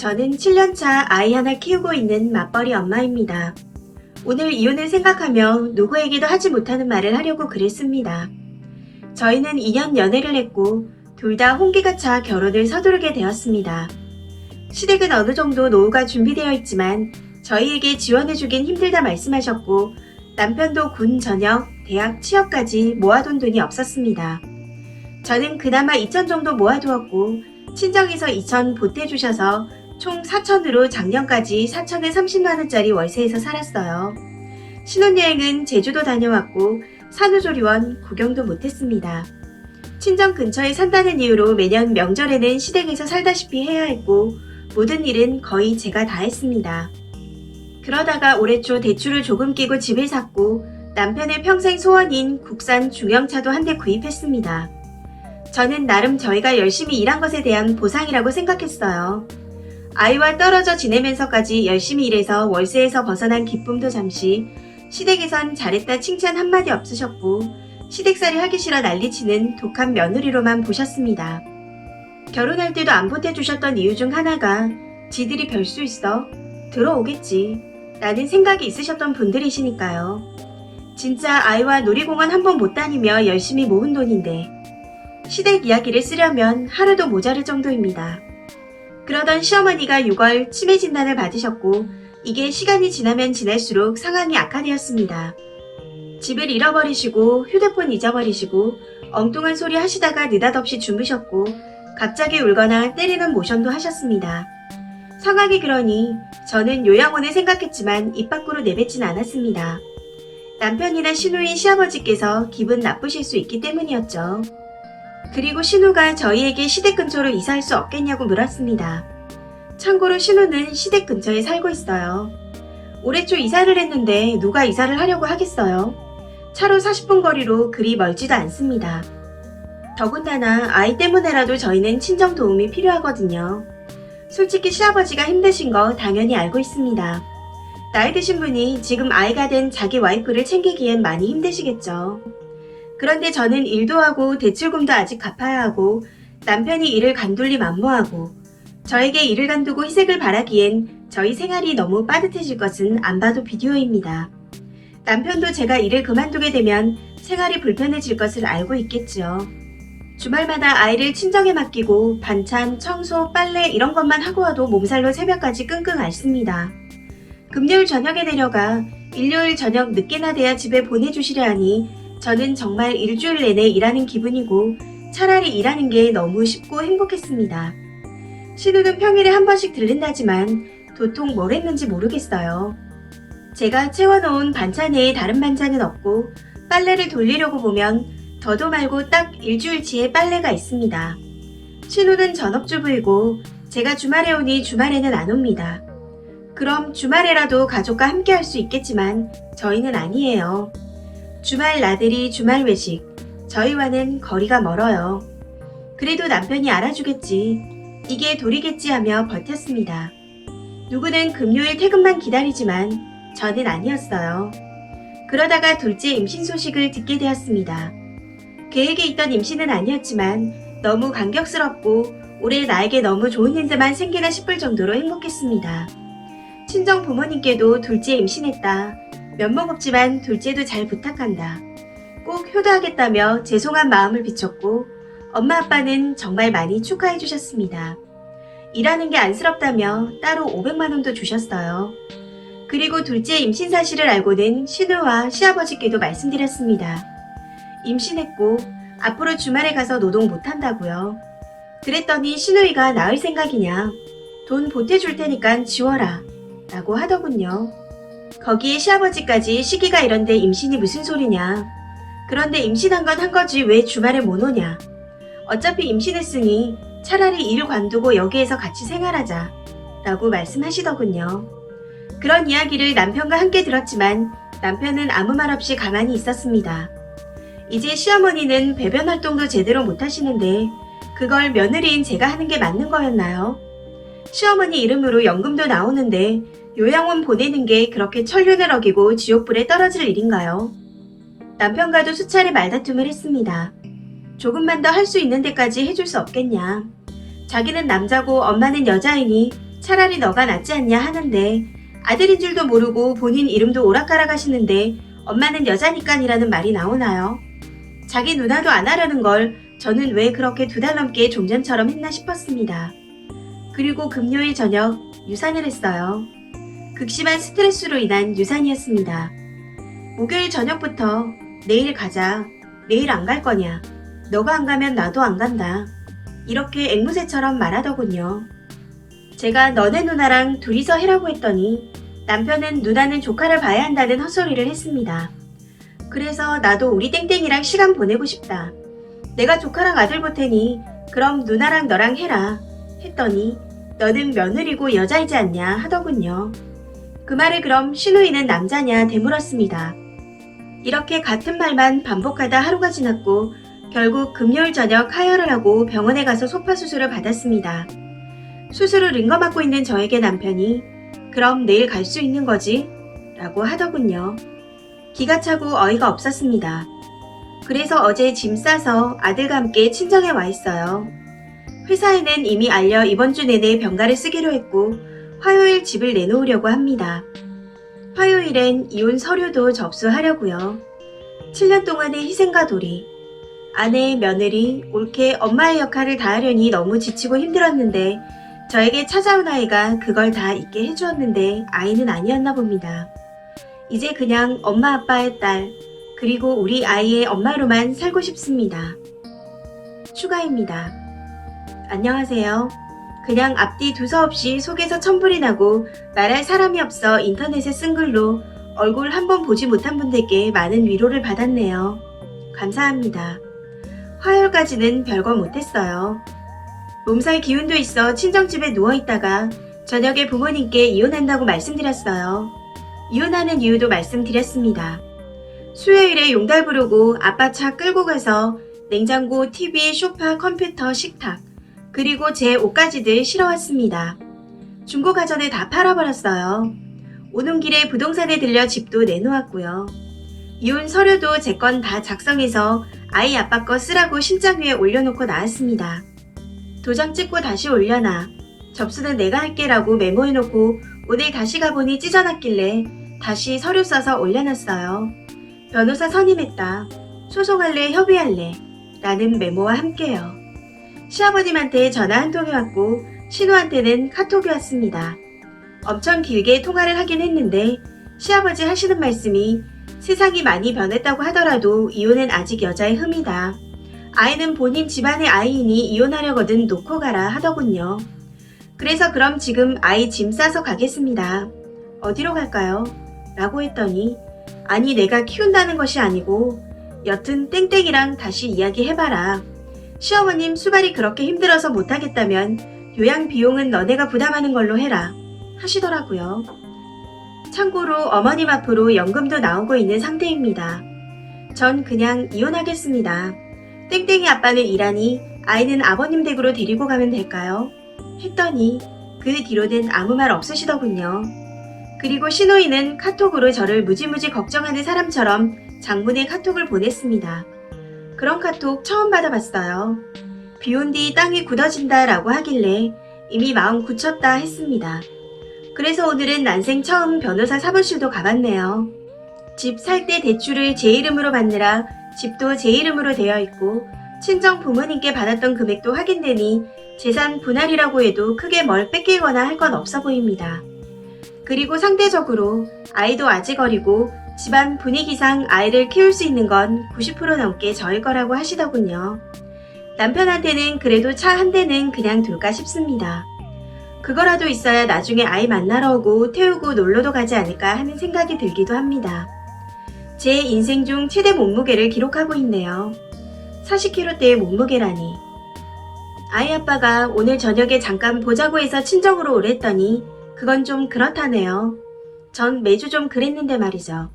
저는 7년차 아이 하나 키우고 있는 맞벌이 엄마입니다. 오늘 이혼을 생각하며 누구에게도 하지 못하는 말을 하려고 그랬습니다. 저희는 2년 연애를 했고 둘 다 홍기가 차 결혼을 서두르게 되었습니다. 시댁은 어느 정도 노후가 준비되어 있지만 저희에게 지원해주긴 힘들다 말씀하셨고 남편도 군 전역, 대학 취업까지 모아둔 돈이 없었습니다. 저는 그나마 2천 정도 모아두었고 친정에서 2천 보태주셔서 총 4천으로 작년까지 4천에 30만원짜리 월세에서 살았어요. 신혼여행은 제주도 다녀왔고 산후조리원 구경도 못했습니다. 친정 근처에 산다는 이유로 매년 명절에는 시댁에서 살다시피 해야 했고 모든 일은 거의 제가 다 했습니다. 그러다가 올해 초 대출을 조금 끼고 집을 샀고 남편의 평생 소원인 국산 중형차도 한 대 구입했습니다. 저는 나름 저희가 열심히 일한 것에 대한 보상이라고 생각했어요. 아이와 떨어져 지내면서까지 열심히 일해서 월세에서 벗어난 기쁨도 잠시, 시댁에선 잘했다 칭찬 한마디 없으셨고 시댁살이 하기 싫어 난리치는 독한 며느리로만 보셨습니다. 결혼할 때도 안 보태주셨던 이유 중 하나가 지들이 별 수 있어? 들어오겠지 라는 생각이 있으셨던 분들이시니까요. 진짜 아이와 놀이공원 한 번 못 다니며 열심히 모은 돈인데 시댁 이야기를 쓰려면 하루도 모자랄 정도입니다. 그러던 시어머니가 6월 치매 진단을 받으셨고 이게 시간이 지나면 지날수록 상황이 악화되었습니다. 집을 잃어버리시고 휴대폰 잊어버리시고 엉뚱한 소리 하시다가 느닷없이 주무셨고 갑자기 울거나 때리는 모션도 하셨습니다. 상황이 그러니 저는 요양원을 생각했지만 입 밖으로 내뱉진 않았습니다. 남편이나 신우인 시아버지께서 기분 나쁘실 수 있기 때문이었죠. 그리고 신우가 저희에게 시댁 근처로 이사할 수 없겠냐고 물었습니다. 참고로 신우는 시댁 근처에 살고 있어요. 올해 초 이사를 했는데 누가 이사를 하려고 하겠어요? 차로 40분 거리로 그리 멀지도 않습니다. 더군다나 아이 때문에라도 저희는 친정 도움이 필요하거든요. 솔직히 시아버지가 힘드신 거 당연히 알고 있습니다. 나이 드신 분이 지금 아이가 된 자기 와이프를 챙기기엔 많이 힘드시겠죠. 그런데 저는 일도 하고 대출금도 아직 갚아야 하고 남편이 일을 간둘리 만무하고 저에게 일을 간두고 희색을 바라기엔 저희 생활이 너무 빠듯해질 것은 안 봐도 비디오입니다. 남편도 제가 일을 그만두게 되면 생활이 불편해질 것을 알고 있겠지요. 주말마다 아이를 친정에 맡기고 반찬, 청소, 빨래 이런 것만 하고 와도 몸살로 새벽까지 끙끙 앓습니다. 금요일 저녁에 내려가 일요일 저녁 늦게나 돼야 집에 보내주시려 하니 저는 정말 일주일 내내 일하는 기분이고 차라리 일하는 게 너무 쉽고 행복했습니다. 신우는 평일에 한 번씩 들른다지만 도통 뭘 했는지 모르겠어요. 제가 채워놓은 반찬 외에 다른 반찬은 없고 빨래를 돌리려고 보면 더도 말고 딱 일주일치의 빨래가 있습니다. 신우는 전업주부이고 제가 주말에 오니 주말에는 안 옵니다. 그럼 주말에라도 가족과 함께 할 수 있겠지만 저희는 아니에요. 주말 나들이, 주말 외식, 저희와는 거리가 멀어요. 그래도 남편이 알아주겠지, 이게 도리겠지 하며 버텼습니다. 누구는 금요일 퇴근만 기다리지만 저는 아니었어요. 그러다가 둘째 임신 소식을 듣게 되었습니다. 계획에 있던 임신은 아니었지만 너무 감격스럽고 올해 나에게 너무 좋은 일들만 생기나 싶을 정도로 행복했습니다. 친정 부모님께도 둘째 임신했다. 면목 없지만 둘째도 잘 부탁한다. 꼭 효도하겠다며 죄송한 마음을 비췄고 엄마 아빠는 정말 많이 축하해 주셨습니다. 일하는 게 안쓰럽다며 따로 500만원도 주셨어요. 그리고 둘째 임신 사실을 알고는 신우와 시아버지께도 말씀드렸습니다. 임신했고 앞으로 주말에 가서 노동 못한다고요. 그랬더니 신우이가 나을 생각이냐, 돈 보태줄 테니까 지워라 라고 하더군요. 거기에 시아버지까지 시기가 이런데 임신이 무슨 소리냐, 그런데 임신한 건 한 거지 왜 주말에 못 오냐, 어차피 임신했으니 차라리 일 관두고 여기에서 같이 생활하자 라고 말씀하시더군요. 그런 이야기를 남편과 함께 들었지만 남편은 아무 말 없이 가만히 있었습니다. 이제 시어머니는 배변 활동도 제대로 못하시는데 그걸 며느리인 제가 하는 게 맞는 거였나요? 시어머니 이름으로 연금도 나오는데 요양원 보내는 게 그렇게 천륜을 어기고 지옥불에 떨어질 일인가요? 남편과도 수차례 말다툼을 했습니다. 조금만 더 할 수 있는 데까지 해줄 수 없겠냐. 자기는 남자고 엄마는 여자이니 차라리 너가 낫지 않냐 하는데 아들인 줄도 모르고 본인 이름도 오락가락 하시는데 엄마는 여자니깐이라는 말이 나오나요? 자기 누나도 안 하려는 걸 저는 왜 그렇게 2달 넘게 종전처럼 했나 싶었습니다. 그리고 금요일 저녁 유산을 했어요. 극심한 스트레스로 인한 유산이었습니다. 목요일 저녁부터 내일 가자. 내일 안 갈 거냐. 너가 안 가면 나도 안 간다. 이렇게 앵무새처럼 말하더군요. 제가 너네 누나랑 둘이서 해라고 했더니 남편은 누나는 조카를 봐야 한다는 헛소리를 했습니다. 그래서 나도 우리 땡땡이랑 시간 보내고 싶다. 내가 조카랑 아들 볼 테니 그럼 누나랑 너랑 해라. 했더니 너는 며느리고 여자이지 않냐 하더군요. 그 말에 그럼 신우이는 남자냐 되물었습니다. 이렇게 같은 말만 반복하다 하루가 지났고 결국 금요일 저녁 하혈을 하고 병원에 가서 소파 수술을 받았습니다. 수술을 링거맞고 있는 저에게 남편이 그럼 내일 갈 수 있는 거지? 라고 하더군요. 기가 차고 어이가 없었습니다. 그래서 어제 짐 싸서 아들과 함께 친정에 와 있어요. 회사에는 이미 알려 이번 주 내내 병가를 쓰기로 했고 화요일 집을 내놓으려고 합니다. 화요일엔 이혼 서류도 접수하려고요. 7년 동안의 희생과 도리. 아내, 며느리, 옳게 엄마의 역할을 다하려니 너무 지치고 힘들었는데 저에게 찾아온 아이가 그걸 다 잊게 해주었는데 아이는 아니었나 봅니다. 이제 그냥 엄마 아빠의 딸, 그리고 우리 아이의 엄마로만 살고 싶습니다. 추가입니다. 안녕하세요. 그냥 앞뒤 두서없이 속에서 천불이 나고 말할 사람이 없어 인터넷에 쓴 글로 얼굴 한 번 보지 못한 분들께 많은 위로를 받았네요. 감사합니다. 화요일까지는 별거 못했어요. 몸살 기운도 있어 친정집에 누워있다가 저녁에 부모님께 이혼한다고 말씀드렸어요. 이혼하는 이유도 말씀드렸습니다. 수요일에 용달 부르고 아빠 차 끌고 가서 냉장고, TV, 소파, 컴퓨터, 식탁 그리고 제 옷가지들 실어왔습니다. 중고가전에 다 팔아버렸어요. 오는 길에 부동산에 들려 집도 내놓았고요. 이혼 서류도 제 건 다 작성해서 아이 아빠 거 쓰라고 신장 위에 올려놓고 나왔습니다. 도장 찍고 다시 올려놔. 접수는 내가 할게 라고 메모해놓고 오늘 다시 가보니 찢어놨길래 다시 서류 써서 올려놨어요. 변호사 선임했다. 소송할래 협의할래. 라는 메모와 함께요. 시아버님한테 전화 한 통이 왔고 신우한테는 카톡이 왔습니다. 엄청 길게 통화를 하긴 했는데 시아버지 하시는 말씀이 세상이 많이 변했다고 하더라도 이혼은 아직 여자의 흠이다. 아이는 본인 집안의 아이이니 이혼하려거든 놓고 가라 하더군요. 그래서 그럼 지금 아이 짐 싸서 가겠습니다. 어디로 갈까요? 라고 했더니 아니 내가 키운다는 것이 아니고 여튼 땡땡이랑 다시 이야기해봐라. 시어머님 수발이 그렇게 힘들어서 못하겠다면 요양 비용은 너네가 부담하는 걸로 해라 하시더라고요. 참고로 어머님 앞으로 연금도 나오고 있는 상태입니다. 전 그냥 이혼하겠습니다. 땡땡이 아빠는 일하니 아이는 아버님 댁으로 데리고 가면 될까요? 했더니 그 뒤로는 아무 말 없으시더군요. 그리고 신호이는 카톡으로 저를 무지무지 걱정하는 사람처럼 장문의 카톡을 보냈습니다. 그런 카톡 처음 받아봤어요. 비온 뒤 땅이 굳어진다 라고 하길래 이미 마음 굳혔다 했습니다. 그래서 오늘은 난생 처음 변호사 사무실도 가봤네요. 집 살 때 대출을 제 이름으로 받느라 집도 제 이름으로 되어 있고 친정 부모님께 받았던 금액도 확인되니 재산 분할이라고 해도 크게 뭘 뺏기거나 할 건 없어 보입니다. 그리고 상대적으로 아이도 아직 어리고 집안 분위기상 아이를 키울 수 있는 건 90% 넘게 저일 거라고 하시더군요. 남편한테는 그래도 차 한 대는 그냥 둘까 싶습니다. 그거라도 있어야 나중에 아이 만나러 오고 태우고 놀러도 가지 않을까 하는 생각이 들기도 합니다. 제 인생 중 최대 몸무게를 기록하고 있네요. 40kg대의 몸무게라니. 아이 아빠가 오늘 저녁에 잠깐 보자고 해서 친정으로 오랬더니 그건 좀 그렇다네요. 전 매주 좀 그랬는데 말이죠.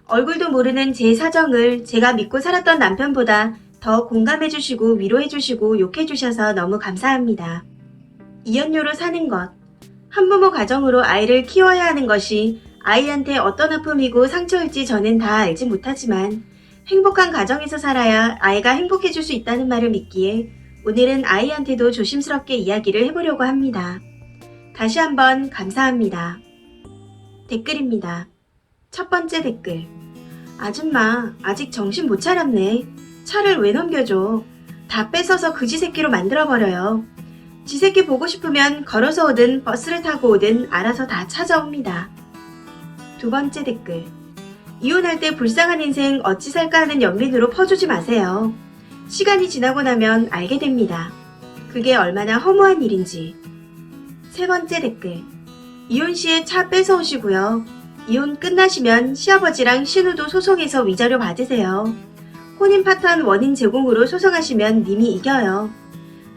얼굴도 모르는 제 사정을 제가 믿고 살았던 남편보다 더 공감해주시고 위로해주시고 욕해주셔서 너무 감사합니다. 이연료로 사는 것, 한부모 가정으로 아이를 키워야 하는 것이 아이한테 어떤 아픔이고 상처일지 저는 다 알지 못하지만 행복한 가정에서 살아야 아이가 행복해질 수 있다는 말을 믿기에 오늘은 아이한테도 조심스럽게 이야기를 해보려고 합니다. 다시 한번 감사합니다. 댓글입니다. 첫 번째 댓글. 아줌마, 아직 정신 못 차렸네. 차를 왜 넘겨줘? 다 뺏어서 그지 새끼로 만들어버려요. 지 새끼 보고 싶으면 걸어서 오든 버스를 타고 오든 알아서 다 찾아옵니다. 두 번째 댓글. 이혼할 때 불쌍한 인생 어찌 살까 하는 연민으로 퍼주지 마세요. 시간이 지나고 나면 알게 됩니다. 그게 얼마나 허무한 일인지. 세 번째 댓글. 이혼 시에 차 뺏어오시고요. 이혼 끝나시면 시아버지랑 신우도 소송해서 위자료 받으세요. 혼인 파탄 원인 제공으로 소송하시면 님이 이겨요.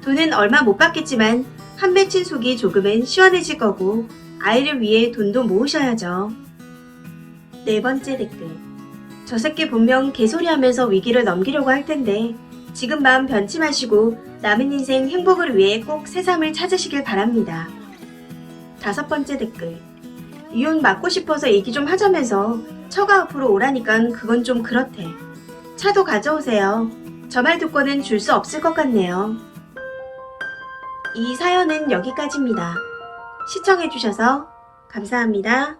돈은 얼마 못 받겠지만 한 맺힌 속이 조금은 시원해질 거고 아이를 위해 돈도 모으셔야죠. 네 번째 댓글. 저 새끼 분명 개소리하면서 위기를 넘기려고 할 텐데 지금 마음 변치 마시고 남은 인생 행복을 위해 꼭 새삼을 찾으시길 바랍니다. 다섯 번째 댓글. 이혼 막고 싶어서 얘기 좀 하자면서 처가 앞으로 오라니깐 그건 좀 그렇대. 차도 가져오세요. 저 말 듣고는 줄 수 없을 것 같네요. 이 사연은 여기까지입니다. 시청해주셔서 감사합니다.